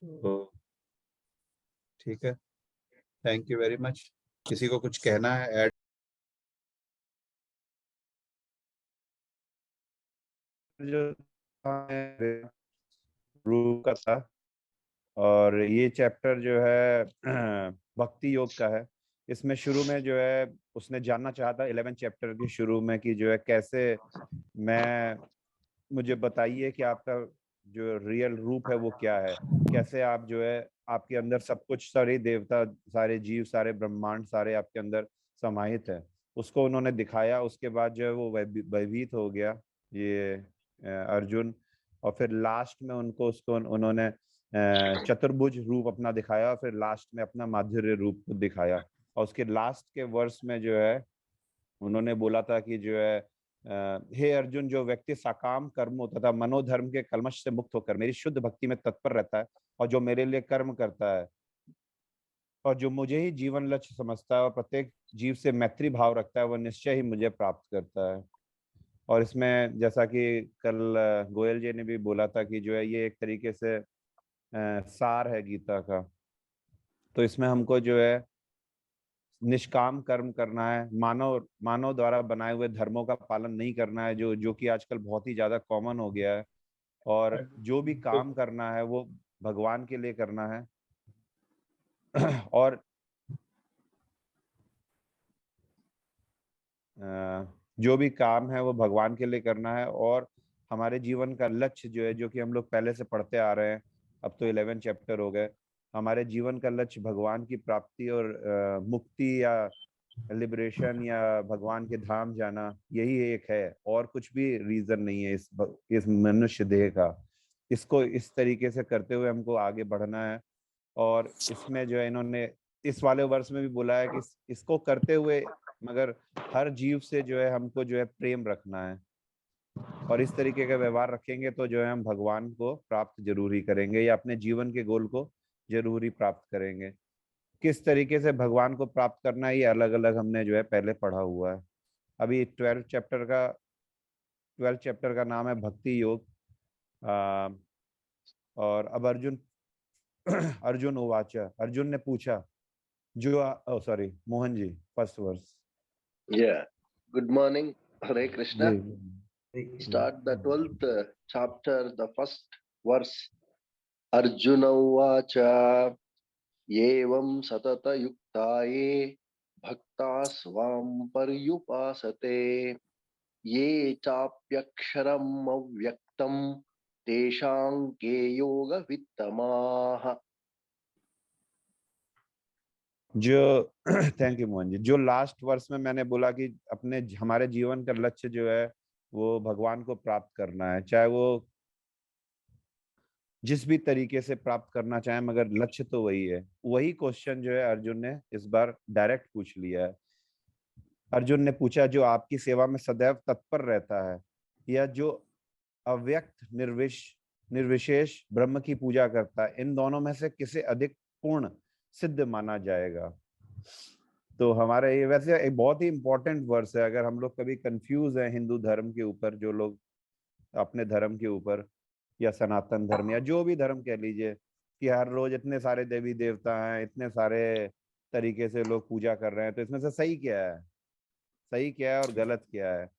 तो ठीक है, थैंक यू वेरी मच। किसी को कुछ कहना है ऐड? जो रूप का था, और ये चैप्टर जो है भक्ति योग का है। इसमें शुरू में जो है उसने जानना चाहा था 11 चैप्टर के शुरू में कि जो है कैसे मैं, मुझे बताइए कि आपका जो रियल रूप है वो क्या है, कैसे आप जो है आपके अंदर सब कुछ, सारे देवता, सारे जीव, सारे ब्रह्मांड, सारे आपके अंदर समाहित है। उसको उन्होंने दिखाया। उसके बाद जो है वो भयभीत हो गया ये अर्जुन। और फिर लास्ट में उनको उसको उन्होंने चतुर्भुज रूप अपना दिखाया, और फिर लास्ट में अपना माधुर्य रूप को दिखाया। और उसके लास्ट के वर्ष में जो है उन्होंने बोला था कि जो है हे अर्जुन, जो व्यक्ति साकाम कर्मों तथा मनोधर्म के कलमश से मुक्त होकर मेरी शुद्ध भक्ति में तत्पर रहता है, और जो मेरे लिए कर्म करता है, और जो मुझे ही जीवन लक्ष्य समझता है, और प्रत्येक जीव से मैत्री भाव रखता है, वह निश्चय ही मुझे प्राप्त करता है। और इसमें जैसा कि कल गोयल जी ने भी बोला था कि जो है ये एक तरीके से सार है गीता का। तो इसमें हमको जो है निष्काम कर्म करना है, मानव मानव द्वारा बनाए हुए धर्मों का पालन नहीं करना है, जो जो कि आजकल बहुत ही ज्यादा कॉमन हो गया है। और जो भी काम करना है वो भगवान के लिए करना है। और जो भी काम है वो भगवान के लिए करना है। और हमारे जीवन का लक्ष्य जो है, जो कि हम लोग पहले से पढ़ते आ रहे हैं, अब तो 11 चैप्टर हो गए, हमारे जीवन का लक्ष्य भगवान की प्राप्ति और मुक्ति या लिबरेशन या भगवान के धाम जाना, यही एक है। और कुछ भी रीजन नहीं है इस मनुष्य देह का। इसको इस तरीके से करते हुए हमको आगे बढ़ना है। और इसमें जो है इन्होंने इस वाले वर्ष में भी बोला है कि इसको करते हुए मगर हर जीव से जो है हमको जो है प्रेम रखना है। और इस तरीके का व्यवहार रखेंगे तो जो है हम भगवान को प्राप्त जरूर ही करेंगे, या अपने जीवन के गोल को जरूर ही प्राप्त करेंगे। किस तरीके से भगवान को प्राप्त करना है ये अलग अलग हमने जो है पहले पढ़ा हुआ है। अभी 12 चैप्टर का नाम है भक्ति योग। आ, और अब अर्जुन अर्जुन उवाच, अर्जुन ने पूछा, जो sorry Mohan ji, first verse. Yeah. Good morning. Hare Krishna. जी Start the 12th chapter, the first verse. Arjuna Uvacha Yevam Satata Yuktaye Bhakta Svam Paryupasate Ye Chapyaksharam Avyaktam Teshang Ke Yoga Vittamaha. जो थैंक यू मोहन जी। जो last वर्ष में मैंने बोला कि अपने हमारे जीवन का लक्ष्य जो है वो भगवान को प्राप्त करना है, चाहे वो जिस भी तरीके से प्राप्त करना चाहे, मगर लक्ष्य तो वही है। वही क्वेश्चन जो है अर्जुन ने इस बार डायरेक्ट पूछ लिया है। अर्जुन ने पूछा, जो आपकी सेवा में सदैव तत्पर रहता है, या जो अव्यक्त निर्विशेष ब्रह्म की पूजा करता है, इन दोनों में से किसे अधिक पूर्ण सिद्ध माना जाएगा। तो हमारा ये वैसे एक बहुत ही इंपॉर्टेंट वर्स है। अगर हम लोग कभी कंफ्यूज हैं हिंदू धर्म के ऊपर, जो लोग अपने धर्म के ऊपर, या सनातन धर्म, या जो भी धर्म कह लीजिए, कि हर रोज इतने सारे देवी देवता हैं, इतने सारे तरीके से लोग पूजा कर रहे हैं, तो इसमें से सही क्या है, सही क्या है और गलत क्या है।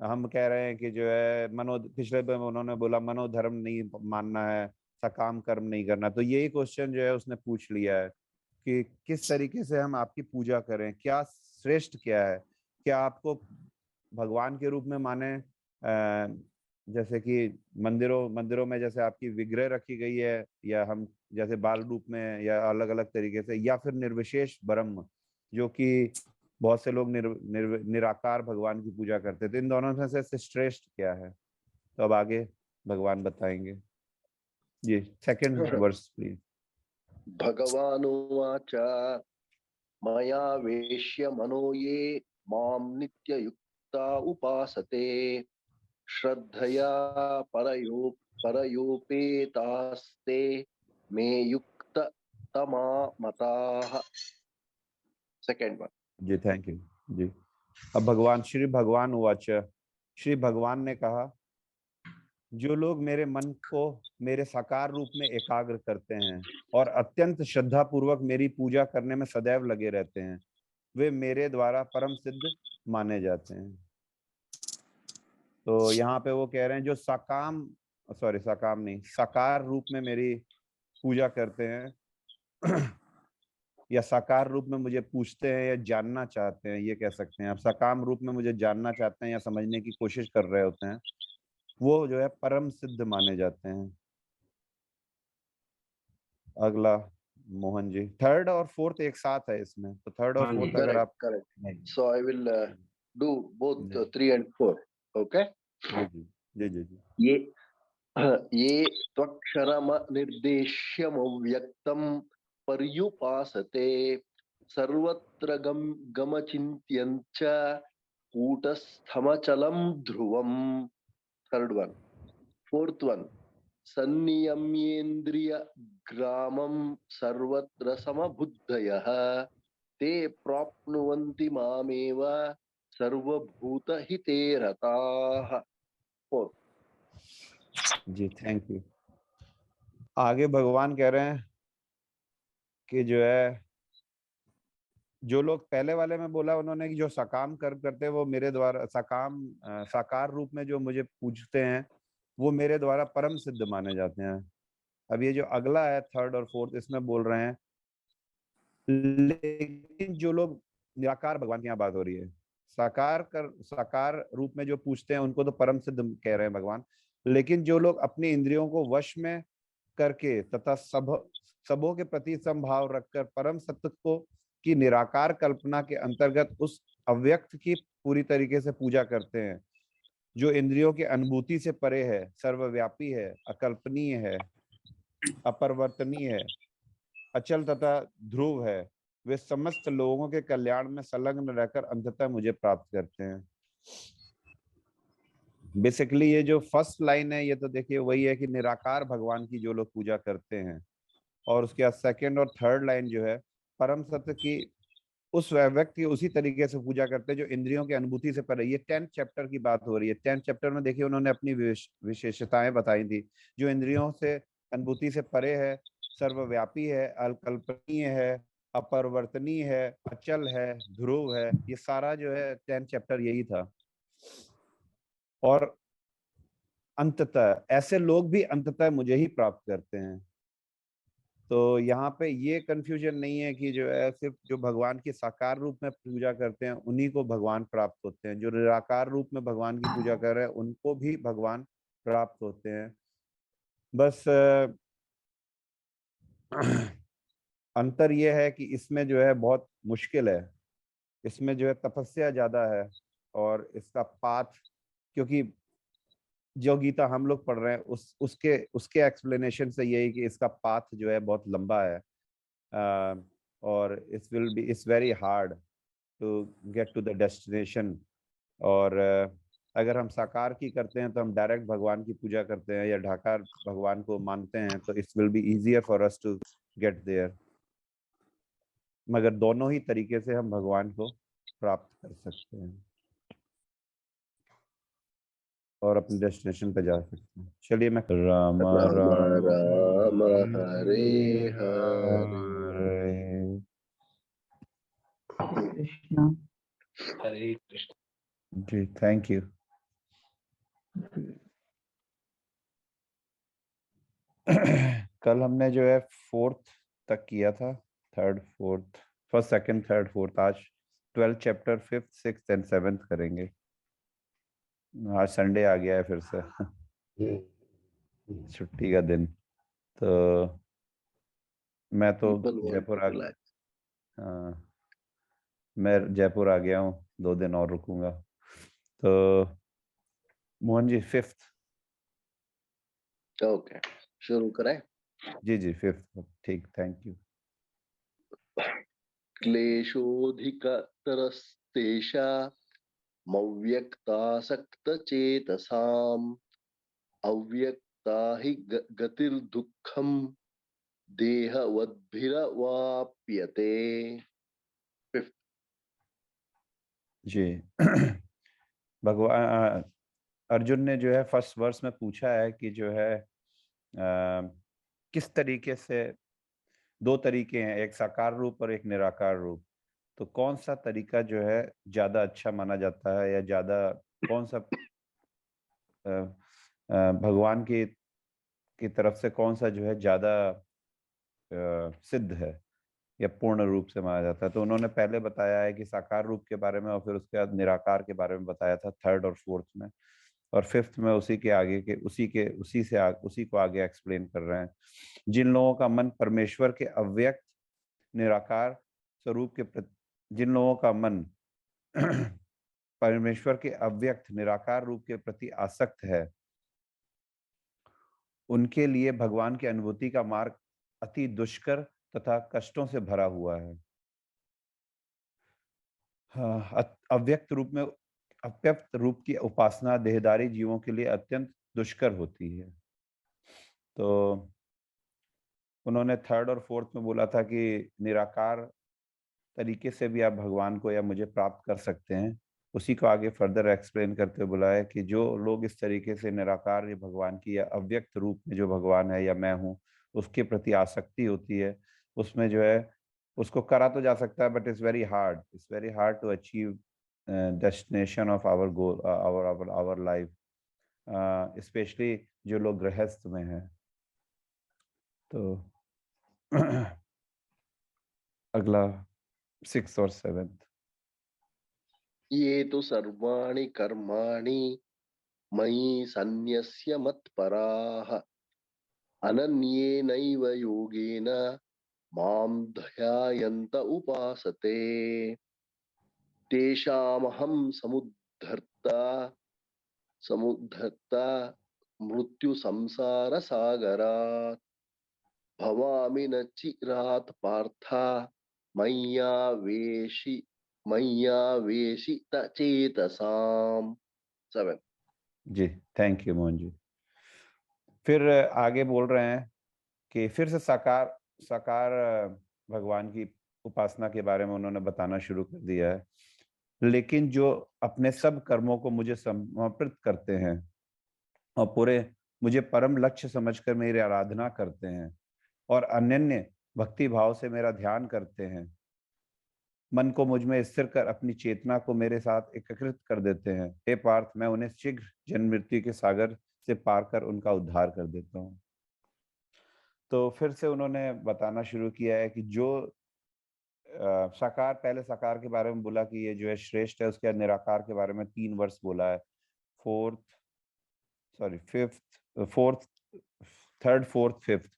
हम कह रहे हैं कि जो है पिछले में उन्होंने बोला मनोधर्म नहीं मानना है, सकाम कर्म नहीं करना। तो यही क्वेश्चन जो है उसने पूछ लिया है कि किस तरीके से हम आपकी पूजा करें, क्या श्रेष्ठ क्या है। क्या आपको भगवान के रूप में माने, जैसे कि मंदिरों मंदिरों में जैसे आपकी विग्रह रखी गई है, या हम जैसे बाल रूप में, या अलग अलग तरीके से, या फिर निर्विशेष ब्रह्म, जो कि बहुत से लोग निराकार भगवान की पूजा करते थे। इन दोनों में से श्रेष्ठ क्या है। तो अब आगे भगवान बताएंगे। जी, second verse please. Bhagavanuvacha Maya Veshya Mano Ye Mam Nitya Yukta Upasate Shraddhaya Parayopetaste Me Yukta Tama Mataha. Second one. जी थैंक यू जी। अब भगवान श्री भगवान उवाच, श्री भगवान ने कहा, जो लोग मेरे मन को मेरे साकार रूप में एकाग्र करते हैं और अत्यंत श्रद्धा पूर्वक मेरी पूजा करने में सदैव लगे रहते हैं, वे मेरे द्वारा परम सिद्ध माने जाते हैं। तो यहाँ पे वो कह रहे हैं जो साकार रूप में मेरी पूजा करते हैं या साकार रूप में मुझे पूछते हैं या जानना चाहते हैं, ये कह सकते हैं आप, सकाम रूप में मुझे जानना चाहते हैं या समझने की कोशिश कर रहे होते हैं, वो जो है परम सिद्ध माने जाते हैं। अगला मोहन जी, थर्ड और फोर्थ एक साथ है इसमें, तो थर्ड और हाँ जी। फोर्थ अगर आप Correct. नहीं, So I will do both ji 3 and 4. Okay. जी जी जी जी जी ये त्वक्षरमनिर्देश्यमव्यक्तं पर्युपासते सर्वत्र गमचिन्त्यं च कूटस्थमचलं ध्रुवम्. Third one. Fourth one. संनियम्येन्द्रियग्रामं सर्वत्र समबुद्धयः ते प्राप्नुवन्ति मामेव सर्वभूतहिते रताः. Fourth. जी, थैंक यू। आगे भगवान कह रहे हैं कि जो है, जो लोग पहले वाले में बोला उन्होंने कि जो सकाम कर्म करते हैं वो मेरे द्वारा साकार रूप में जो मुझे पूजते हैं वो मेरे द्वारा परम सिद्ध माने जाते हैं। अब ये जो अगला है थर्ड और फोर्थ, इसमें बोल रहे हैं लेकिन जो लोग निराकार, भगवान की यहाँ बात हो रही है, साकार रूप में जो पूछते हैं उनको तो परम सिद्ध कह रहे हैं भगवान, लेकिन जो लोग अपनी इंद्रियों को वश में करके तथा सबों के प्रति समभाव रखकर परम सत्य को की निराकार कल्पना के अंतर्गत उस अव्यक्त की पूरी तरीके से पूजा करते हैं, जो इंद्रियों की अनुभूति से परे है, सर्वव्यापी है, अकल्पनीय है, अपरिवर्तनीय है, अचल तथा ध्रुव है, वे समस्त लोगों के कल्याण में संलग्न रहकर अंततः मुझे प्राप्त करते हैं। बेसिकली ये जो फर्स्ट लाइन है ये तो देखिए वही है कि निराकार भगवान की जो लोग पूजा करते हैं, और उसके बाद सेकंड और थर्ड लाइन जो है परम सत्य की उस व्यक्ति उसी तरीके से पूजा करते हैं जो इंद्रियों की अनुभूति से परे। ये 10th चैप्टर की बात हो रही है। 10th चैप्टर में देखिए उन्होंने अपनी विशेषताएं बताई थी, जो इंद्रियों से अनुभूति से परे है, सर्वव्यापी है, अकल्पनीय है, अपरिवर्तनीय है, अचल है, ध्रुव है। ये सारा जो है 10th चैप्टर यही था। और अंततः ऐसे लोग भी अंततः मुझे ही प्राप्त करते हैं। तो यहाँ पे ये कंफ्यूजन नहीं है कि जो है सिर्फ जो भगवान की साकार रूप में पूजा करते हैं उन्हीं को भगवान प्राप्त होते हैं, जो निराकार रूप में भगवान की पूजा कर रहे हैं उनको भी भगवान प्राप्त होते हैं। बस अंतर ये है कि इसमें जो है बहुत मुश्किल है, इसमें जो है तपस्या ज्यादा है, और इसका पाथ, क्योंकि जो गीता हम लोग पढ़ रहे हैं उसके एक्सप्लेनेशन से यही कि इसका पाथ जो है बहुत लंबा है, और it's very hard to get to the destination. और अगर हम साकार की करते हैं तो हम डायरेक्ट भगवान की पूजा करते हैं या ढाकार भगवान को मानते हैं, तो it's will be easier for us to get there. मगर दोनों ही तरीके से हम भगवान को प्राप्त कर सकते हैं और अपने डेस्टिनेशन पे जा सकते हैं। चलिए मैं राम राम राम हरे हरे कृष्ण। हरे कृष्ण। जी, थैंक यू। कल हमने जो है फोर्थ तक किया था, third fourth, first second third fourth. आज 12th chapter 5th 6th and 7th करेंगे। आज संडे आ गया है फिर से छुट्टी का दिन, तो मैं तो People want Jaipur to uh relax. हाँ, मैं जयपुर आ गया हूँ, 2 दिन और रुकूंगा। तो मोहन जी 5th। Okay. शुरू करें. जी जी 5th, ठीक, थैंक यू। क्लेशोऽधिकतरस्तेषा मव्यक्तासक्तचेतसाम् अव्यक्ता हि गतिर्दुःखम् देहवद्भिरवाप्यते. जी भगवान अर्जुन ने जो है फर्स्ट वर्स में पूछा है कि जो है किस तरीके से, दो तरीके हैं, एक साकार रूप और एक निराकार रूप, तो कौन सा तरीका जो है ज्यादा अच्छा माना जाता है, या ज्यादा कौन सा भगवान की तरफ से कौन सा जो है ज्यादा सिद्ध है या पूर्ण रूप से माना जाता है। तो उन्होंने पहले बताया है कि साकार रूप के बारे में, और फिर उसके बाद निराकार के बारे में बताया था थर्ड और फोर्थ में, और फिफ्थ में उसी के आगे के उसी को आगे एक्सप्लेन कर रहे हैं। जिन लोगों का मन परमेश्वर के अव्यक्त निराकार स्वरूप के प्रति, जिन लोगों का मन परमेश्वर के अव्यक्त निराकार रूप के प्रति आसक्त है, उनके लिए भगवान की अनुभूति का मार्ग अति दुष्कर तथा कष्टों से भरा हुआ है। अव्यक्त रूप में अव्यक्त रूप की उपासना देहधारी जीवों के लिए अत्यंत दुष्कर होती है। तो उन्होंने थर्ड और फोर्थ में बोला था कि निराकार तरीके से भी आप भगवान को या मुझे प्राप्त कर सकते हैं। उसी को आगे फर्दर एक्सप्लेन करते हुए बोला है कि जो लोग इस तरीके से निराकार भगवान की या अव्यक्त रूप में जो भगवान है या मैं हूँ उसके प्रति आसक्ति होती है, उसमें जो है उसको करा तो जा सकता है, but it's very hard to achieve destination of our goal, our life, specially जो लोग गृहस्थ में हैं। तो अगला 6 और 7। ये तु सर्वाणि कर्माणि मयि सन्न्यस्य मत्पराः अनन्येनैव योगेन मां ध्यायन्त उपासते तेषामहं समुद्धर्ता मृत्यु संसार सागरात् भवामि न चिरात् पार्थ मय्यावेशित चेतसाम्। 7। जी, थैंक यू मोहन जी। फिर आगे बोल रहे हैं कि फिर से साकार साकार भगवान की उपासना के बारे में उन्होंने बताना शुरू कर दिया है। लेकिन जो अपने सब कर्मों को मुझे समर्पित करते हैं और पूरे मुझे परम लक्ष्य समझकर मेरी आराधना करते हैं और अनन्य भक्ति भाव से मेरा ध्यान करते हैं, मन को मुझ में स्थिर कर अपनी चेतना को मेरे साथ एकीकृत कर देते हैं, हे पार्थ, मैं उन्हें शीघ्र जन्म मृत्यु के सागर से पार कर उनका उद्धार कर देता हूँ। तो फिर से उन्होंने बताना शुरू किया है कि जो साकार, पहले साकार के बारे में बोला कि ये जो है श्रेष्ठ है, उसके बाद निराकार के बारे में 3 वर्ष बोला है, थर्ड फोर्थ फिफ्थ,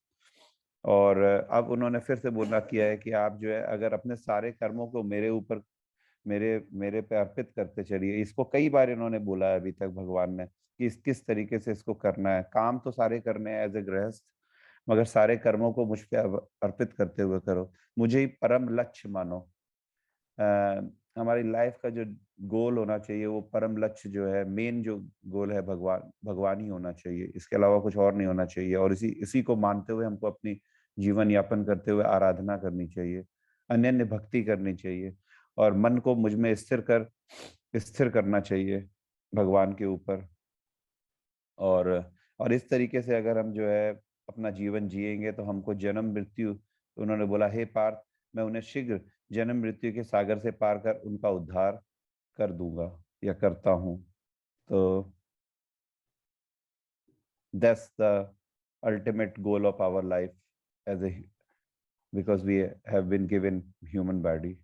और अब उन्होंने फिर से बोलना किया है कि आप जो है अगर अपने सारे कर्मों को मेरे ऊपर मेरे पे अर्पित करते चलिए। इसको कई बार इन्होंने बोला है अभी तक भगवान ने कि किस तरीके से इसको करना है। काम तो सारे करने हैं एज ए गृहस्थ, मगर सारे कर्मों को मुझ पे अर्पित करते हुए करो, मुझे ही परम लक्ष्य मानो। हमारी लाइफ का जो गोल होना चाहिए वो परम लक्ष्य जो है, मेन जो गोल है भगवान ही होना चाहिए, इसके अलावा कुछ और नहीं होना चाहिए। और इसी को मानते हुए हमको अपनी जीवन यापन करते हुए आराधना करनी चाहिए, अनन्य भक्ति करनी चाहिए, और मन को मुझ में स्थिर करना चाहिए भगवान के ऊपर। और इस तरीके से अगर हम जो है अपना जीवन जिएंगे तो हमको जन्म मृत्यु, उन्होंने बोला हे पार्थ, मैं उन्हें शीघ्र जन्म मृत्यु के सागर से पार कर उनका उद्धार कर दूंगा या करता हूं। तो that's the ultimate goal of our life as a, because we have been given human body.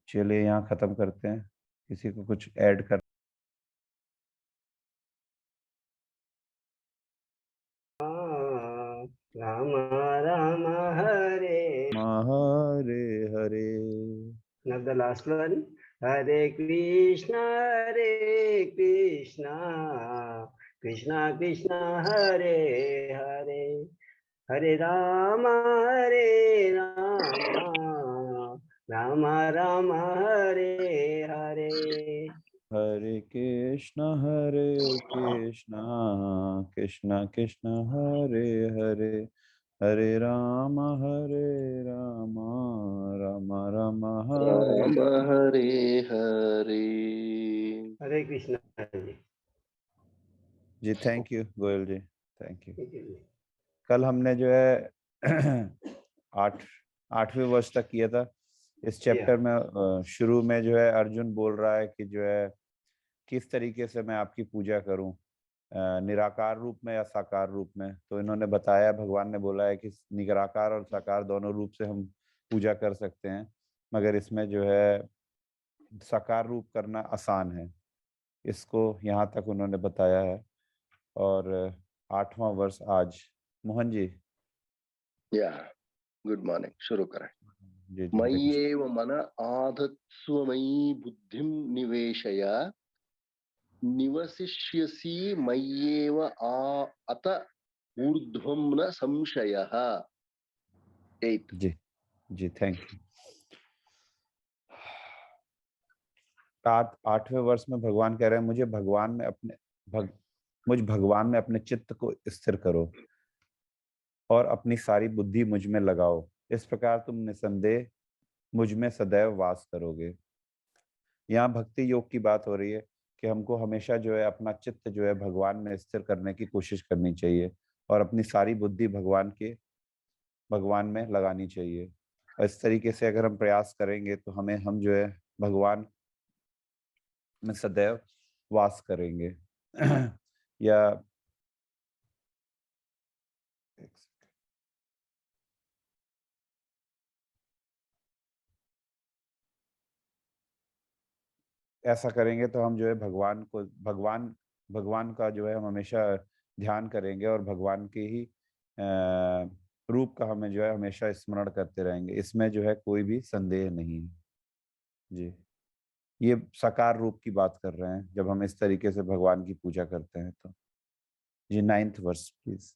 चलिए यहाँ खत्म करते हैं। किसी को कुछ ऐड कर? राम राम हरे हरे हरे। now the last one, Hare Krishna Krishna Krishna Hare Hare Hare Rama Rama Rama Hare Hare Hare Krishna Krishna Krishna Hare Hare, Hare Ram Ram Ram Hare Ram Hare Hare. Hare Krishna ji. जी। Thank you Goyal ji, thank you. ठीक है जी। कल हमने जो है 8वें वर्ष तक किया था। इस चैप्टर में शुरू में जो है अर्जुन बोल रहा है कि जो है किस तरीके से मैं आपकी पूजा करूं, निराकार रूप में या साकार रूप में। तो इन्होंने बताया, भगवान ने बोला है कि निराकार और साकार दोनों रूप से हम पूजा कर सकते हैं, मगर इसमें जो है साकार रूप करना आसान है। इसको यहाँ तक उन्होंने बताया है। और 8वां वर्ष आज। मोहन जी। या गुड मॉर्निंग, शुरू करें। जी जी, हरे कृष्ण। मय्येव मन आधत्स्व मयि बुद्धिं निवेशय निवसिष्यसि मय्येव अत ऊर्ध्वं न संशयः। 8। जी जी, थैंक यू। 8वें वर्ष में भगवान कह रहे हैं, मुझ भगवान में अपने चित्त को स्थिर करो और अपनी सारी बुद्धि मुझ में लगाओ। इस प्रकार तुम निसंदेह मुझ में सदैव वास करोगे। यहाँ भक्ति योग की बात हो रही है कि हमको हमेशा जो है अपना चित्त जो है भगवान में स्थिर करने की कोशिश करनी चाहिए और अपनी सारी बुद्धि भगवान में लगानी चाहिए। और इस तरीके से अगर हम प्रयास करेंगे तो हम जो है भगवान में सदैव वास करेंगे। या ऐसा करेंगे तो हम जो है भगवान का जो है हम हमेशा ध्यान करेंगे और भगवान के ही रूप का हमें जो है हमेशा स्मरण करते रहेंगे। इसमें जो है कोई भी संदेह नहीं है। जी, ये साकार रूप की बात कर रहे हैं जब हम इस तरीके से भगवान की पूजा करते हैं तो। जी, 9th वर्स प्लीज।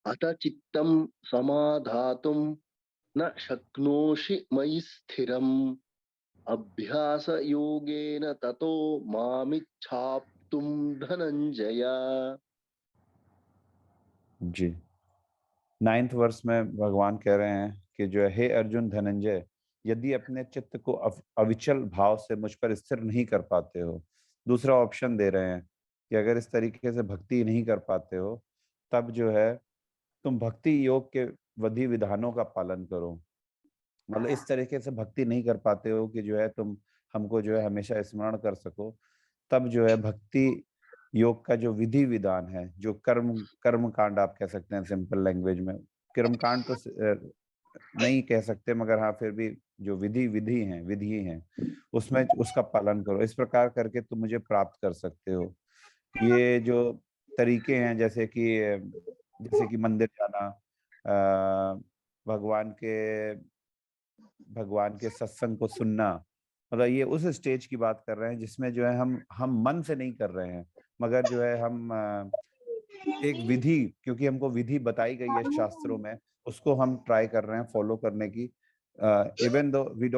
अत चित्तं समाधातुं न शक्नोषि मयि स्थिरम् अभ्यास योगेन ततो मामिच्छाप्तुं धनंजय। जी, 9th वर्स में भगवान कह रहे हैं कि जो है, हे अर्जुन धनंजय, यदि अपने चित्त को अविचल भाव से मुझ पर स्थिर नहीं कर पाते हो, दूसरा ऑप्शन दे रहे हैं कि अगर इस तरीके से भक्ति नहीं कर पाते हो तब जो है तुम भक्ति योग के विधि विधानों का पालन करो। मतलब इस तरीके से भक्ति नहीं कर पाते हो कि जो है तुम हमको जो है हमेशा स्मरण कर सको, तब जो है भक्ति योग का जो विधि विधान है, जो कर्म कांड आप कह सकते हैं सिंपल लैंग्वेज में। कर्म कांड तो नहीं कह सकते, मगर हाँ फिर भी जो विधि हैं उसमें उसका पालन करो। इस प्रकार करके तुम मुझे प्राप्त कर सकते हो। ये जो तरीके हैं जैसे कि मंदिर जाना, भगवान के सत्संग को सुनना, मतलब ये उस स्टेज की बात कर रहे हैं जिसमें जो है हम मन से नहीं कर रहे हैं, मगर जो है हम एक विधि, क्योंकि हमको विधि बताई गई है शास्त्रों में, उसको हम ट्राई कर रहे हैं फॉलो करने की। Even though we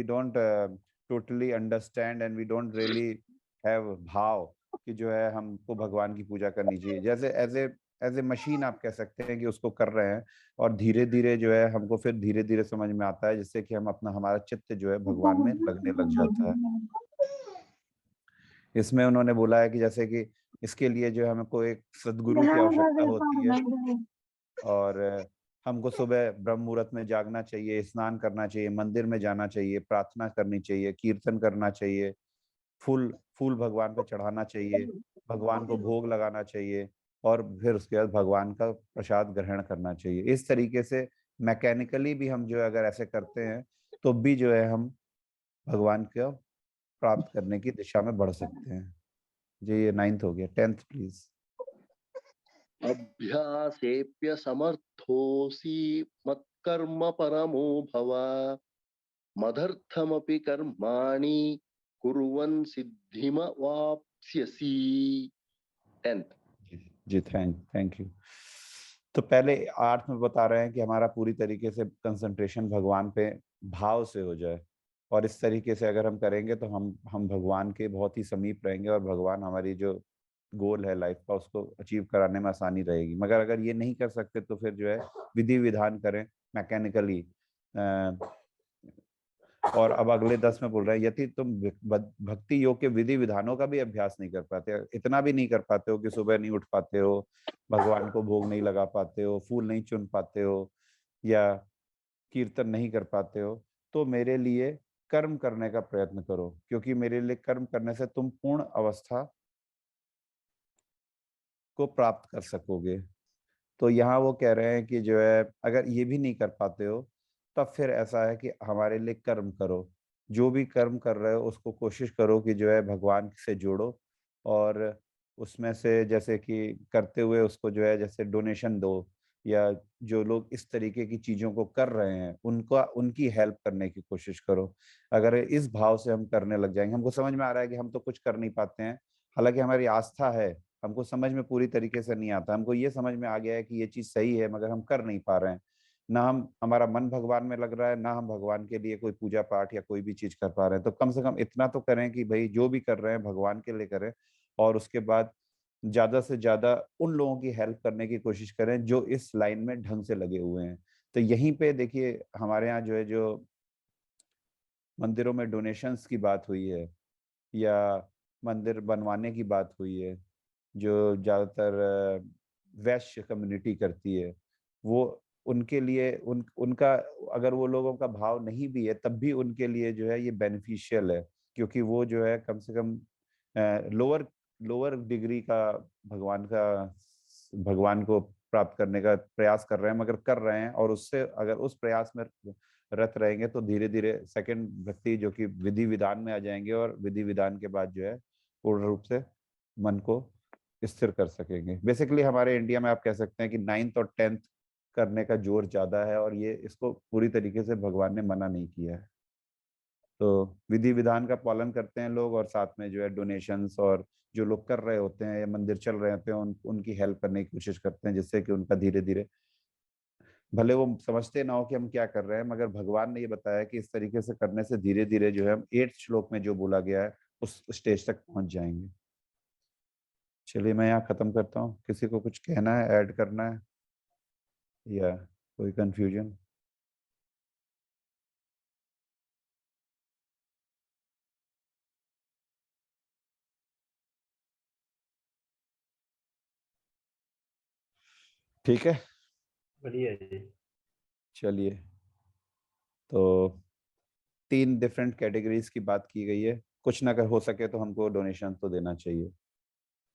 don't totally understand and we don't really have भाव कि जो है हमको भगवान की पूजा करनी चाहिए। जैसे एज ए मशीन आप कह सकते हैं कि उसको कर रहे हैं, और धीरे धीरे जो है हमको फिर धीरे धीरे समझ में आता है, जिससे कि हमारा चित्त जो है भगवान में लगने लग जाता है। इसमें उन्होंने बोला है कि जैसे कि इसके लिए जो है हमको एक सद्गुरु की आवश्यकता होती है, और हमको सुबह ब्रह्म मुहूर्त में जागना चाहिए, स्नान करना चाहिए, मंदिर में जाना चाहिए, प्रार्थना करनी चाहिए, कीर्तन करना चाहिए, फूल फूल भगवान पे चढ़ाना चाहिए, भगवान को भोग लगाना चाहिए, और फिर उसके बाद भगवान का प्रसाद ग्रहण करना चाहिए। इस तरीके से मैकेनिकली भी हम जो है अगर ऐसे करते हैं तो भी जो है हम भगवान को प्राप्त करने की दिशा में बढ़ सकते हैं। जी, ये 9th हो गया। 10th please. अभ्यासेप्य समर्थोऽसि मत्कर्म परमो भव मदर्थमपि कर्माणि कुर्वन् सिद्धिमवाप्स्यसि। 10th। Ji, thank you. तो पहले 8 में बता रहे हैं कि हमारा पूरी तरीके से कंसंट्रेशन भगवान पे भाव से हो जाए, और इस तरीके से अगर हम करेंगे तो हम भगवान के बहुत ही समीप रहेंगे, और भगवान हमारी जो गोल है लाइफ का उसको अचीव कराने में आसानी रहेगी। मगर अगर ये नहीं कर सकते तो फिर जो है विधि विधान करें मैकेनिकली। और अब अगले 10 में बोल रहे हैं, यदि तुम भक्ति योग के विधि विधानों का भी अभ्यास नहीं कर पाते, इतना भी नहीं कर पाते हो कि सुबह नहीं उठ पाते हो, भगवान को भोग नहीं लगा पाते हो, फूल नहीं चुन पाते हो, या कीर्तन नहीं कर पाते हो, तो मेरे लिए कर्म करने का प्रयत्न करो, क्योंकि मेरे लिए कर्म करने से तुम पूर्ण अवस्था को प्राप्त कर सकोगे। तो यहाँ वो कह रहे हैं कि जो है अगर ये भी नहीं कर पाते हो, तब फिर ऐसा है कि हमारे लिए कर्म करो। जो भी कर्म कर रहे हो उसको कोशिश करो कि जो है भगवान से जोड़ो, और उसमें से जैसे कि करते हुए उसको जो है जैसे डोनेशन दो, या जो लोग इस तरीके की चीज़ों को कर रहे हैं उनका उनकी हेल्प करने की कोशिश करो। अगर इस भाव से हम करने लग जाएंगे, हमको समझ में आ रहा है कि हम तो कुछ कर नहीं पाते हैं, हालांकि हमारी आस्था है, हमको समझ में पूरी तरीके से नहीं आता, हमको ये समझ में आ गया है कि ये चीज़ सही है, मगर हम कर नहीं पा रहे हैं। ना हम हमारा मन भगवान में लग रहा है, ना हम भगवान के लिए कोई पूजा पाठ या कोई भी चीज़ कर पा रहे हैं। तो कम से कम इतना तो करें कि भाई जो भी कर रहे हैं भगवान के लिए करें, और उसके बाद ज़्यादा से ज़्यादा उन लोगों की हेल्प करने की कोशिश करें जो इस लाइन में ढंग से लगे हुए हैं। तो यहीं पे देखिए हमारे यहाँ जो है जो मंदिरों में डोनेशंस की बात हुई है, या मंदिर बनवाने की बात हुई है, जो ज़्यादातर वैश्य कम्युनिटी करती है, वो उनके लिए उनका अगर वो लोगों का भाव नहीं भी है तब भी उनके लिए जो है ये बेनिफिशियल है, क्योंकि वो जो है कम से कम लोअर लोअर डिग्री का भगवान को प्राप्त करने का प्रयास कर रहे हैं, मगर कर रहे हैं, और उससे अगर उस प्रयास में रत रहेंगे तो धीरे धीरे सेकंड व्यक्ति जो कि विधि विधान में आ जाएंगे, और विधि विधान के बाद जो है पूर्ण रूप से मन को स्थिर कर सकेंगे। बेसिकली हमारे इंडिया में आप कह सकते हैं कि 9th और 10th करने का जोर ज्यादा है, और ये इसको पूरी तरीके से भगवान ने मना नहीं किया है। तो विधि विधान का पालन करते हैं लोग, और साथ में जो है डोनेशंस, और जो लोग कर रहे होते हैं या मंदिर चल रहे होते हैं उनकी हेल्प करने की कोशिश करते हैं, जिससे कि उनका धीरे धीरे, भले वो समझते ना हो कि हम क्या कर रहे हैं, मगर भगवान ने ये बताया कि इस तरीके से करने से धीरे धीरे जो है हम 8th श्लोक में जो बोला गया है उस स्टेज तक पहुंच जाएंगे। चलिए मैं यहाँ खत्म करता हूँ। किसी को कुछ कहना है, ऐड करना है, या कोई कंफ्यूजन? ठीक है, बढ़िया जी। चलिए। तो 3 डिफरेंट कैटेगरीज की बात की गई है। कुछ ना कर हो सके तो हमको डोनेशन तो देना चाहिए,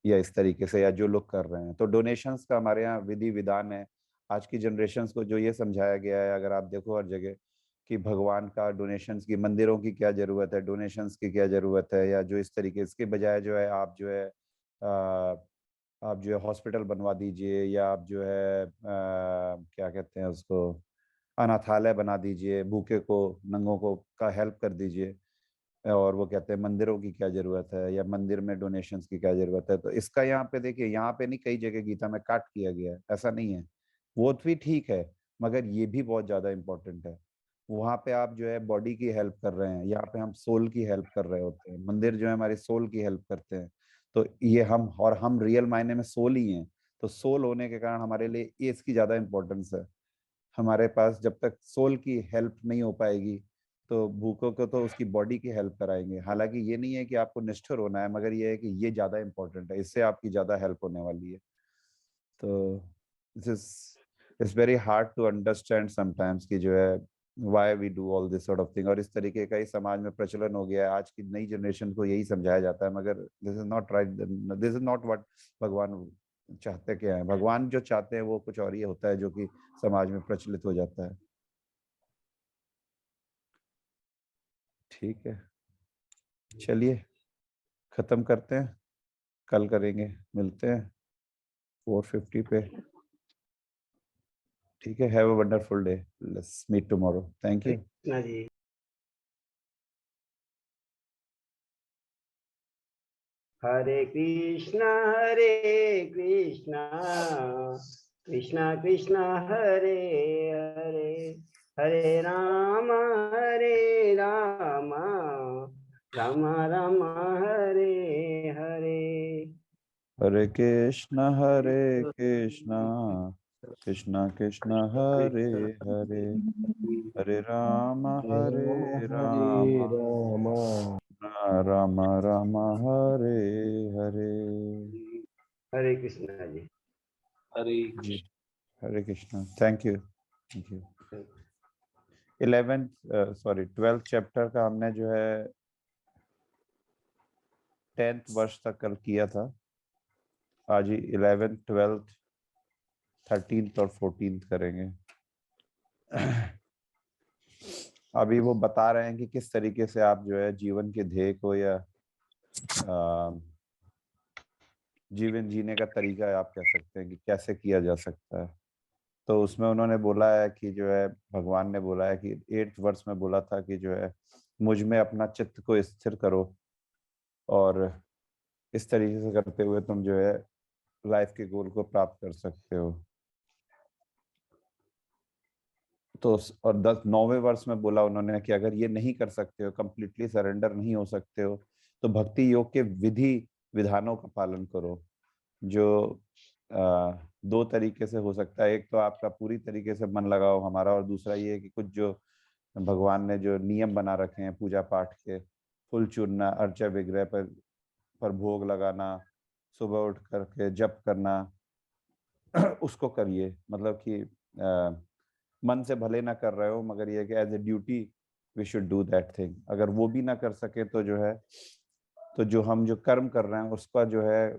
या इस तरीके से, या जो लोग कर रहे हैं। तो डोनेशंस का हमारे यहाँ विधि विधान है। आज की जनरेशन्स को जो ये समझाया गया है, अगर आप देखो हर जगह, कि भगवान का डोनेशंस की, मंदिरों की क्या जरूरत है, डोनेशंस की क्या जरूरत है, या जो इस तरीके, इसके बजाय जो है आप जो है आप जो है हॉस्पिटल बनवा दीजिए, या आप जो है क्या कहते हैं उसको, अनाथालय बना दीजिए, भूखे को नंगों को का हेल्प कर दीजिए। और वो कहते हैं मंदिरों की क्या जरूरत है, या मंदिर में डोनेशंस की क्या जरूरत है। तो इसका यहाँ पे देखिए, यहाँ पे नहीं, कई जगह गीता में काट किया गया है, ऐसा नहीं है। वो भी ठीक है, मगर ये भी बहुत ज्यादा इंपॉर्टेंट है। वहां पे आप जो है बॉडी की हेल्प कर रहे हैं, यहाँ पे हम सोल की हेल्प कर रहे होते हैं। मंदिर जो है हमारी सोल की हेल्प करते हैं। तो ये हम रियल मायने में सोल ही हैं। तो सोल होने के कारण हमारे लिए ये इसकी ज्यादा इंपॉर्टेंस है। हमारे पास जब तक सोल की हेल्प नहीं हो पाएगी, तो भूखों को तो उसकी बॉडी की हेल्प कराएंगे। हालांकि ये नहीं है कि आपको निष्ठुर होना है, मगर ये है कि ये ज्यादा इंपॉर्टेंट है, इससे आपकी ज्यादा हेल्प होने वाली है। तो this is it's very hard to understand sometimes कि जो है why we do all this sort of thing. और इस तरीके का ही समाज में प्रचलन हो गया है। आज की नई जनरेशन को यही समझाया जाता है, मगर this is not right, this is not what भगवान चाहते क्या है। भगवान जो चाहते हैं वो कुछ और ही होता है, जो कि समाज में प्रचलित हो जाता है। ठीक है, चलिए खत्म करते हैं, कल करेंगे, मिलते हैं 4:50 पे। ठीक है, have a wonderful day, let's meet tomorrow, thank you. Krishna ji. Hare Krishna Krishna Krishna Hare Hare, Hare Ram Ram Ram Hare Hare. Hare Krishna Krishna Krishna Hare Hare, Hare Ram Ram Ram Ram Hare Hare. Hare Krishna ji. Hare ji, Hare Krishna. Thank you. 12th chapter का हमने जो है 10th वर्ष तक कल किया था। आज ही 11th 12th 13th और 14th करेंगे। अभी वो बता रहे हैं कि किस तरीके से आप जो है जीवन के ध्येय को या जीवन जीने का तरीका आप कह सकते हैं कि कैसे किया जा सकता है। तो उसमें उन्होंने बोला है कि जो है भगवान ने बोला है कि 8th वर्ष में बोला था कि जो है मुझ में अपना चित्त को स्थिर करो, और इस तरीके से करते हुए तुम जो है लाइफ के गोल को प्राप्त कर सकते हो। तो और 9वें वर्ष में बोला उन्होंने कि अगर ये नहीं कर सकते हो, कंप्लीटली सरेंडर नहीं हो सकते हो, तो भक्ति योग के विधि विधानों का पालन करो, जो दो तरीके से हो सकता है। एक तो आपका पूरी तरीके से मन लगाओ हमारा, और दूसरा ये है कि कुछ जो भगवान ने जो नियम बना रखे हैं पूजा पाठ के, फूल चूरना, अर्चा विग्रह पर भोग लगाना, सुबह उठ करके जप करना, उसको करिए। मतलब कि मन से भले ना कर रहे हो, मगर ये कि as a duty we should do that thing. अगर वो भी ना कर सके तो जो है, तो जो हम जो कर्म कर रहे हैं उसका जो है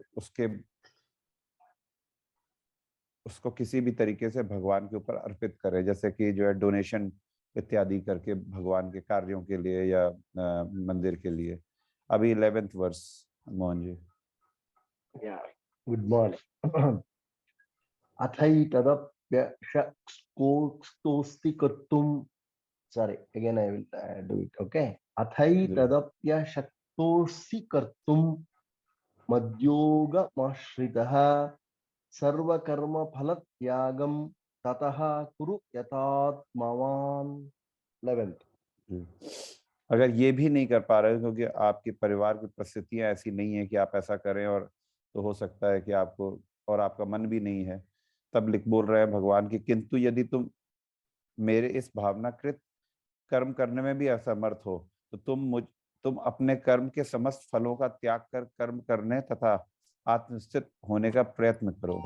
उसको किसी भी तरीके से भगवान के ऊपर अर्पित करें, जैसे कि जो है डोनेशन इत्यादि करके भगवान के कार्यों के लिए या मंदिर के लिए। अभी 11th वर्ष मोहन जी। Good morning. अथैतदप्यशक्तोस्ति कर्तुम्, sorry, again I will do it, okay? अथैतदप्यशक्तोस्ति कर्तुम् मद्योगमाश्रितः सर्वकर्मफलत्यागं ततः कुरु यथात्मवान्। 11th। अगर ये भी नहीं कर पा रहे हो क्योंकि आपके परिवार की परिस्थितियां ऐसी नहीं है कि आप ऐसा करें, और तो हो सकता है कि आपको, और आपका मन भी नहीं है, तब बोल रहे हैं भगवान की, किंतु यदि तुम मेरे इस भावनाकृत कर्म करने में भी असमर्थ हो, तो तुम अपने कर्म के समस्त फलों का त्याग कर कर्म करने तथा आत्मनिश्चित होने का प्रयत्न करो।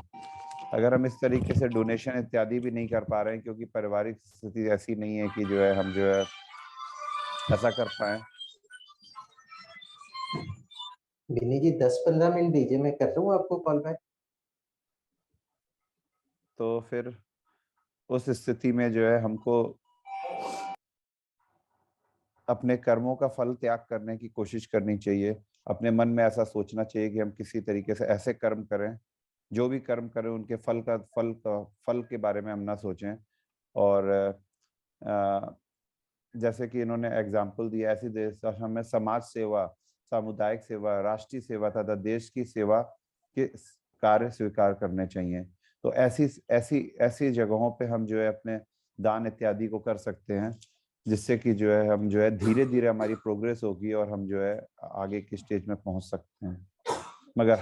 अगर हम इस तरीके से डोनेशन इत्यादि भी नहीं कर पा रहे हैं क्योंकि पारिवारिक स्थिति ऐसी नहीं है कि जो है हम जो है ऐसा कर पाए, विनी जी 10-15 मिनट दीजिए, मैं कर दूं आपको कॉल बैक। तो फिर उस स्थिति में जो है हमको अपने कर्मों का फल त्याग करने की कोशिश करनी चाहिए। अपने मन में ऐसा सोचना चाहिए कि हम किसी तरीके से ऐसे कर्म करें, जो भी कर्म करें उनके फल के बारे में हम ना सोचें। और जैसे कि इन्होंने एग्जाम्पल दिया, ऐसी देश हमें समाज सेवा, सामुदायिक सेवा, राष्ट्रीय सेवा तथा देश की सेवा के कार्य स्वीकार करने चाहिए। तो ऐसी ऐसी ऐसी जगहों पे हम जो है अपने दान इत्यादि को कर सकते हैं, जिससे कि जो है हम जो है धीरे धीरे हमारी प्रोग्रेस होगी और हम जो है आगे की स्टेज में पहुंच सकते हैं। मगर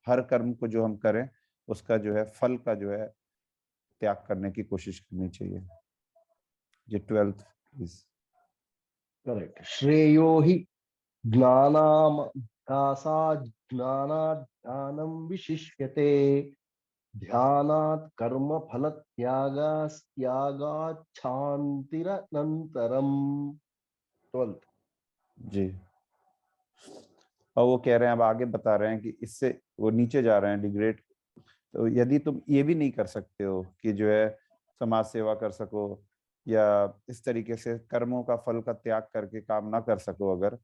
हर कर्म को जो हम करें उसका जो है फल का जो है त्याग करने की कोशिश करनी चाहिए। ये 12th प्लीज। करेक्ट। श्रेयो हि ज्ञानात् ज्ञानं विशिष्यते, ध्यानात् कर्म फल त्यागात् शान्तिरनन्तरम्। 12th। जी, और वो कह रहे हैं, अब आगे बता रहे हैं कि इससे वो नीचे जा रहे हैं, डिग्रेड। तो यदि तुम ये भी नहीं कर सकते हो कि जो है समाज सेवा कर सको या इस तरीके से कर्मों का फल का त्याग करके काम ना कर सको, अगर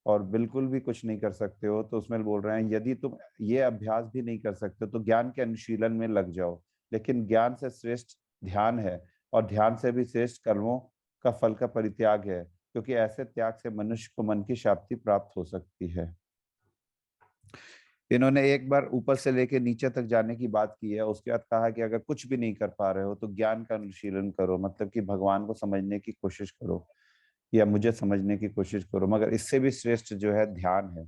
और बिल्कुल भी कुछ नहीं कर सकते हो, तो उसमें बोल रहे हैं यदि तुम ये अभ्यास भी नहीं कर सकते तो ज्ञान के अनुशीलन में लग जाओ। लेकिन ज्ञान से श्रेष्ठ ध्यान है, और ध्यान से भी श्रेष्ठ कर्मों का फल का परित्याग है, क्योंकि ऐसे त्याग से मनुष्य को मन की शांति प्राप्त हो सकती है। इन्होंने एक बार ऊपर से लेके नीचे तक जाने की बात की है, उसके बाद कहा कि अगर कुछ भी नहीं कर पा रहे हो तो ज्ञान का अनुशीलन करो, मतलब कि भगवान को समझने की कोशिश करो या मुझे समझने की कोशिश करो, मगर इससे भी श्रेष्ठ जो है ध्यान है।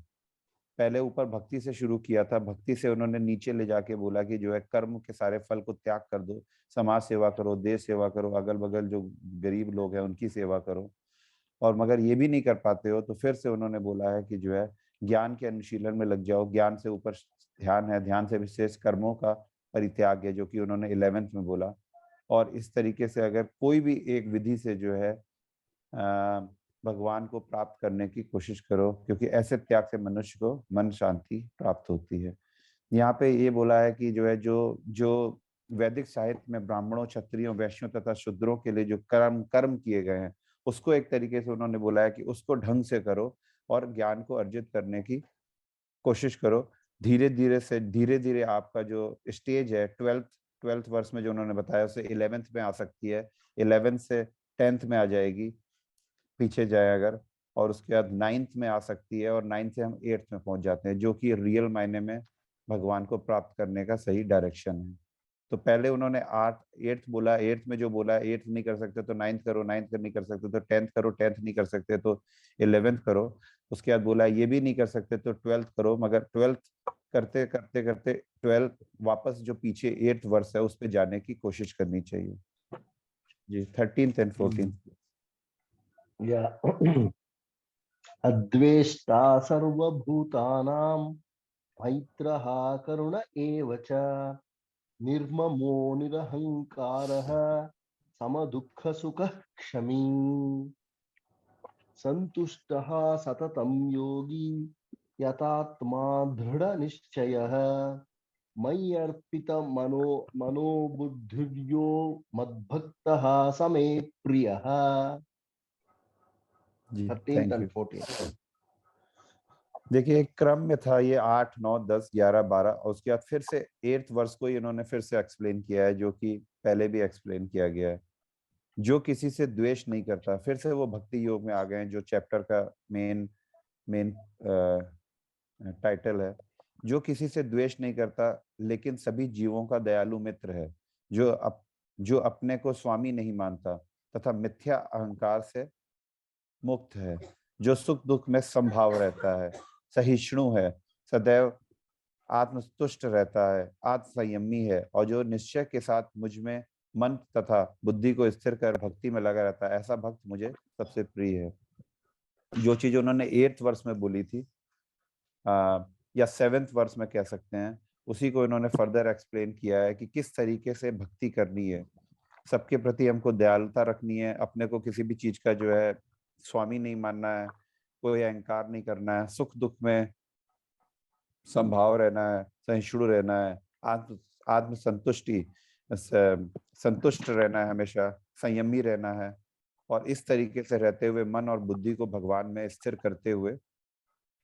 पहले ऊपर भक्ति से शुरू किया था, भक्ति से उन्होंने नीचे ले जाके बोला कि जो है कर्म के सारे फल को त्याग कर दो, समाज सेवा करो, देश सेवा करो, अगल बगल जो गरीब लोग हैं उनकी सेवा करो। और मगर ये भी नहीं कर पाते हो तो फिर से उन्होंने बोला है कि जो है ज्ञान के अनुशीलन में लग जाओ, ज्ञान से ऊपर ध्यान है, ध्यान से विशेष कर्मों का परित्याग है, जो कि उन्होंने 11th में बोला। और इस तरीके से अगर कोई भी एक विधि से जो है भगवान को प्राप्त करने की कोशिश करो, क्योंकि ऐसे त्याग से मनुष्य को मन शांति प्राप्त होती है। यहाँ पे ये बोला है कि जो है जो वैदिक साहित्य में ब्राह्मणों, क्षत्रियों, वैश्यों तथा शूद्रों के लिए जो कर्म किए गए हैं, उसको एक तरीके से उन्होंने बोला है कि उसको ढंग से करो और ज्ञान को अर्जित करने की कोशिश करो। धीरे धीरे आपका जो स्टेज है 12th वर्ष में जो उन्होंने बताया उसे 11th में आ सकती है, 11th से 10th में आ जाएगी पीछे जाए अगर, और उसके बाद 9th में आ सकती है, और 9th से हम 8th में पहुंच जाते हैं, जो कि रियल मायने में भगवान को प्राप्त करने का सही डायरेक्शन है। तो पहले उन्होंने 8th बोला, 8th में जो बोला 8th नहीं कर सकते तो 9th करो, 9th नहीं कर सकते तो 10th करो, 10th नहीं कर सकते तो 11th करो। उसके बाद बोला ये भी नहीं कर सकते तो 12th करो, मगर 12th करते करते करते 12th वापस जो पीछे 8th वर्ष है उस पे जाने की कोशिश करनी चाहिए जी। 13th and 14th। अद्वेष्टा सर्वभूतानां मैत्रः करुण एव च निर्ममो निरहंकारः समदुःखसुखः क्षमी सन्तुष्टः सततं योगी यतात्मा दृढनिश्चयः मय्यर्पित मनोबुद्धिर्यो मद्भक्तः समे प्रियः। जी 13th thank and you. 14th। देखिए क्रम में था ये 8, 9, 10, 11, 12 और उसके बाद फिर से 8th वर्ष को इन्होंने फिर से एक्सप्लेन किया है, जो कि पहले भी एक्सप्लेन किया गया है। जो किसी से द्वेष नहीं करता, फिर से वो भक्ति योग में आ गए हैं, जो चैप्टर का मेन टाइटल है। जो किसी से द्वेष नहीं करता लेकिन सभी जीवों का दयालु मित्र है, जो अपने को स्वामी नहीं मानता तथा मिथ्या अहंकार से मुक्त है, जो सुख दुख में समभाव रहता है, सहिष्णु है, सदैव आत्मतुष्ट रहता है, आत्म संयमी है, और जो निश्चय के साथ मुझ में मन तथा बुद्धि को स्थिर कर भक्ति में लगा रहता है, ऐसा भक्त मुझे सबसे प्रिय है। जो चीज उन्होंने 8th वर्ष में बोली थी या 7th वर्ष में कह सकते हैं, उसी को इन्होंने फर्दर एक्सप्लेन किया है कि किस तरीके से भक्ति करनी है। सबके प्रति हमको दयालुता रखनी है, अपने को किसी भी चीज का जो है स्वामी नहीं मानना है, कोई अहंकार नहीं करना है, सुख दुख में संभाव रहना है, सहिष्णु रहना है, आत्म संतुष्टि संतुष्ट रहना है, हमेशा संयमी रहना है, और इस तरीके से रहते हुए मन और बुद्धि को भगवान में स्थिर करते हुए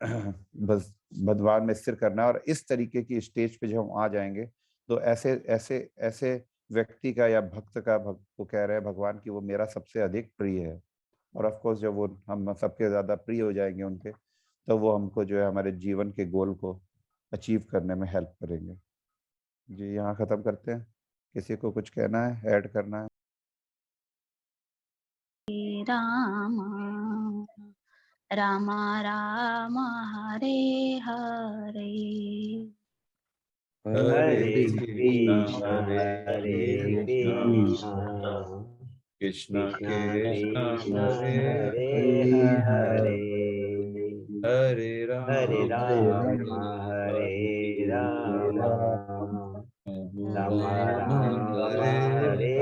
बस भगवान में स्थिर करना है। और इस तरीके की स्टेज पे जब हम आ जाएंगे तो ऐसे व्यक्ति का या भक्त का को कह रहे हैं भगवान की वो मेरा सबसे अधिक प्रिय है। और ऑफ कोर्स जब वो हम सबके ज्यादा प्रिय हो जाएंगे उनके, तो वो हमको जो है हमारे जीवन के गोल को अचीव करने में हेल्प करेंगे। जी यहाँ खत्म करते हैं। किसी को कुछ कहना है, ऐड करना है? राम राम राम हरे हरे हरे कृष्णा हरे हरे कृष्णा कृष्णा कृष्णा कृष्णा कृष्णा हरे हरे हरे हरे हरे हरे राम राम हरे राम राम राम हरे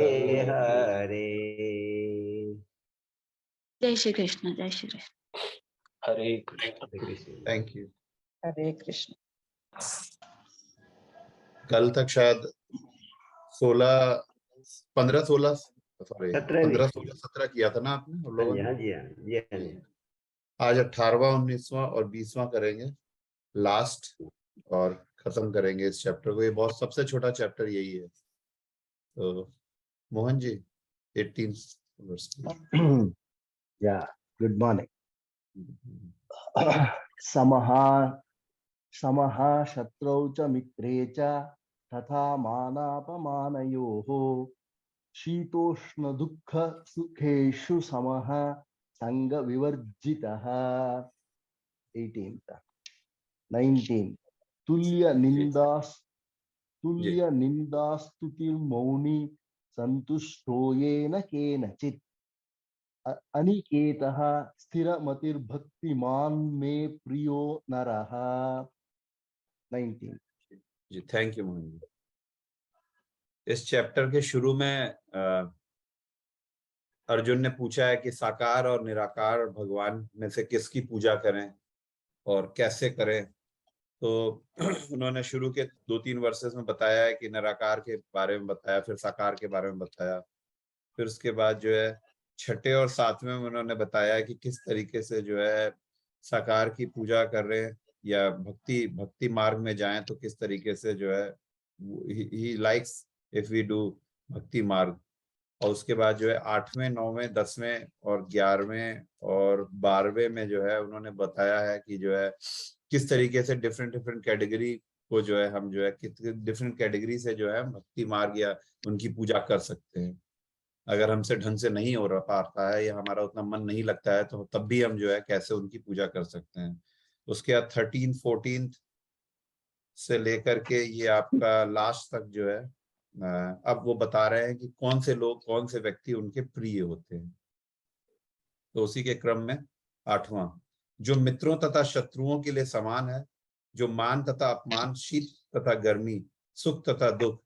हरे। जय श्री कृष्ण, जय श्री कृष्ण। हरे कृष्ण। Thank you. हरे कृष्ण। कल तक शायद 15, 16 सॉरी 15, 16, 17 किया था ना आपने हम लोगों ने? हाँ जी, हाँ जी, हाँ जी। आज 18वां, 19वां और 20वां करेंगे लास्ट, और खत्म करेंगे इस चैप्टर को। ये बहुत सबसे छोटा चैप्टर यही है। तो मोहन जी 18 वर्ष। या गुड मॉर्निंग। समः शत्रौ च मित्रे च तथा मानापमानयोः शीतोष्ण दुःख सुखेषु समः संग विवर्जितः। 18th 19 तुल्य निंदा स्तुतिर्मौनी संतुष्टो येन केनचित् अनिकेतः स्थिरमतिर्भक्तिमान् मे प्रियो नरः 19 जी थैंक यू मोहन जी। इस चैप्टर के शुरू में अर्जुन ने पूछा है कि साकार और निराकार भगवान में से किसकी पूजा करें और कैसे करें। तो उन्होंने शुरू के 2-3 वर्सेस में बताया है कि निराकार के बारे में बताया, फिर साकार के बारे में बताया, फिर उसके बाद जो है 6ठे और 7वें में उन्होंने बताया कि किस तरीके से जो है साकार की पूजा कर रहे हैं या भक्ति मार्ग में जाएं तो किस तरीके से जो है ही likes if we do bhakti marg. और उसके बाद जो है 8वें 9वें 10वें और 11वें और 12वें में जो है उन्होंने बताया है कि जो है किस तरीके से डिफरेंट कैटेगरी को जो है हम जो है डिफरेंट कैटेगरी से जो है भक्ति मार्ग या उनकी पूजा कर सकते हैं। अगर हमसे ढंग से नहीं हो पाता है या हमारा उतना मन नहीं लगता है तो तब भी हम जो है कैसे उनकी पूजा कर सकते हैं। उसके बाद 13 14 से लेकर के ये आपका लास्ट तक जो है अब वो बता रहे हैं कि कौन से लोग कौन से व्यक्ति उनके प्रिय होते हैं। तो उसी के क्रम में 8वां, जो मित्रों तथा शत्रुओं के लिए समान है, जो मान तथा अपमान, शीत तथा गर्मी, सुख तथा दुख,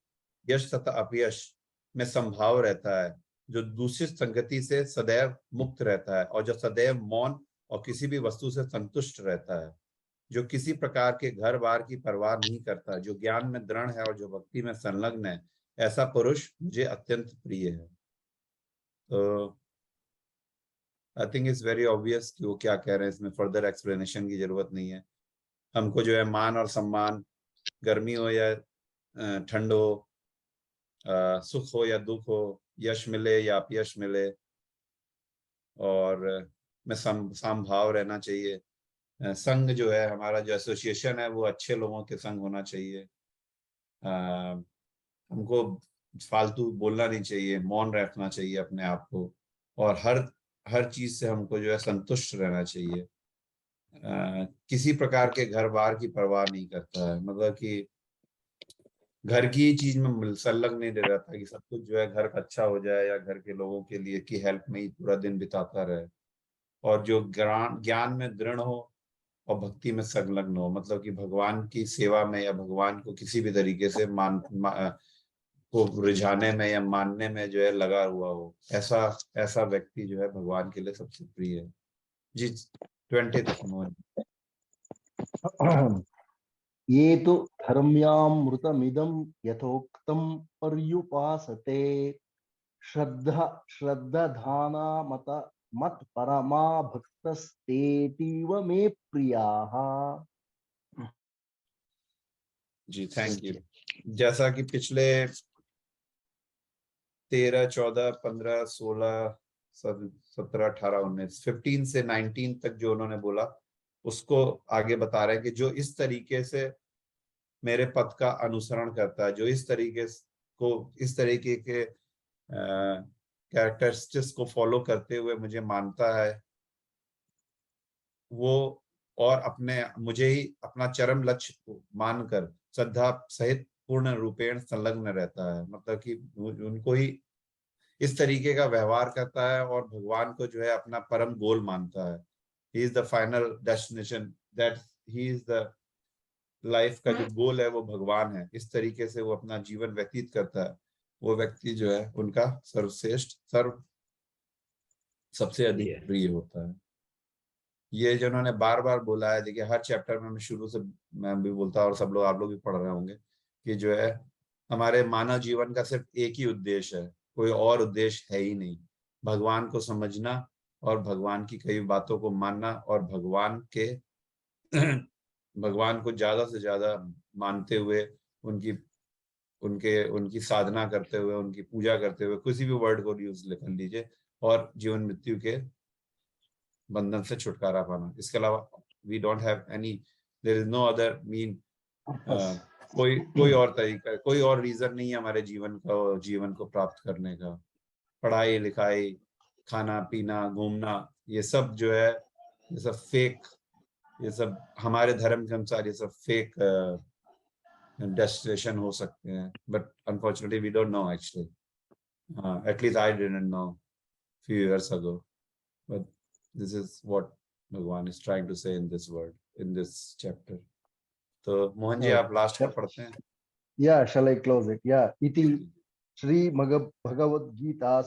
यश तथा अपयश में संभाव रहता है, जो दूसरी संगति से सदैव मुक्त रहता है और जो सदैव मौन और किसी भी वस्तु से संतुष्ट रहता है, जो किसी प्रकार के घर बार की परवाह नहीं करता, जो ज्ञान में दृढ़ है और जो भक्ति में संलग्न है, ऐसा पुरुष मुझे अत्यंत प्रिय है। तो I think it's very obvious कि वो क्या कह रहे हैं, इसमें फर्दर एक्सप्लेनेशन की जरूरत नहीं है। हमको जो है मान और सम्मान, गर्मी हो या ठंड हो, सुख हो या दुख हो, यश मिले या अपयश मिले, और में समभाव रहना चाहिए। संग जो है हमारा जो एसोसिएशन है वो अच्छे लोगों के संग होना चाहिए। हमको फालतू बोलना नहीं चाहिए, मौन रखना चाहिए अपने आप को, और हर चीज से हमको जो है संतुष्ट रहना चाहिए। किसी प्रकार के घर बार की परवाह नहीं करता है, मतलब कि घर की चीज में संलग्न नहीं दे रहता कि सब कुछ जो है घर का अच्छा हो जाए या घर के लोगों के लिए की हेल्प में ही पूरा दिन बिताता रहे। और जो ज्ञान में दृढ़ हो और भक्ति में संलग्न हो, मतलब कि भगवान की सेवा में या भगवान को किसी भी तरीके से को रिझाने में या मानने में जो है लगा हुआ हो, ऐसा व्यक्ति जो है भगवान के लिए सबसे प्रिय है। जी 20th ये तो धर्म्यामृतमिदं यथोक्तं पर्युपासते श्रद्धाना मत परमा भक्तस्तेतीव मे प्रियाः। जी थैंक यू। जैसा कि पिछले 13 14 15 16 17 18 19 15 से 19 तक जो उन्होंने बोला उसको आगे बता रहे हैं कि जो इस तरीके से मेरे पथ का अनुसरण करता है, जो इस तरीके के कैरेक्टरिस्टिक्स को फॉलो करते हुए मुझे मानता है, वो और मुझे ही अपना चरम लक्ष्य मानकर श्रद्धा सहित पूर्ण रूपेण संलग्न रहता है, मतलब कि उनको ही इस तरीके का व्यवहार करता है और भगवान को जो है अपना परम गोल मानता है। He is the final destination, that he is the life का जो गोल है वो भगवान है। इस तरीके से वो अपना जीवन व्यतीत करता है, वो व्यक्ति जो है उनका सर्वश्रेष्ठ सबसे अधिक प्रिय होता है। ये जो उन्होंने बार बार बोला है, देखिए हर चैप्टर में मैं शुरू से मैं भी बोलता हूँ और सब लोग आप लोग भी पढ़ रहे होंगे कि जो है हमारे मानव जीवन का सिर्फ एक ही उद्देश्य है, कोई और उद्देश्य है ही नहीं। भगवान को समझना और भगवान की कई बातों को मानना और भगवान को ज्यादा से ज्यादा मानते हुए उनकी साधना करते हुए, उनकी पूजा करते हुए, किसी भी वर्ड को यूज कर लीजिए, और जीवन मृत्यु के बंधन से छुटकारा पाना। इसके अलावा we don't have any, there is no other mean, कोई और तरीका, कोई और रीजन नहीं है हमारे जीवन को प्राप्त करने का। पढ़ाई लिखाई, खाना पीना, घूमना, ये सब जो है ये सब फेक ये सब हमारे धर्म के अनुसार ये सब फेक डेस्टिनेशन हो सकते हैं, but unfortunately we don't know actually, at least I didn't know few years ago, but this is what Bhagwan is trying to say in this word, in this chapter. तो मोहन जी आप लास्ट का पढ़ते हैं? Yeah, shall I close it? Yeah, iti Shri Bhagavad Gita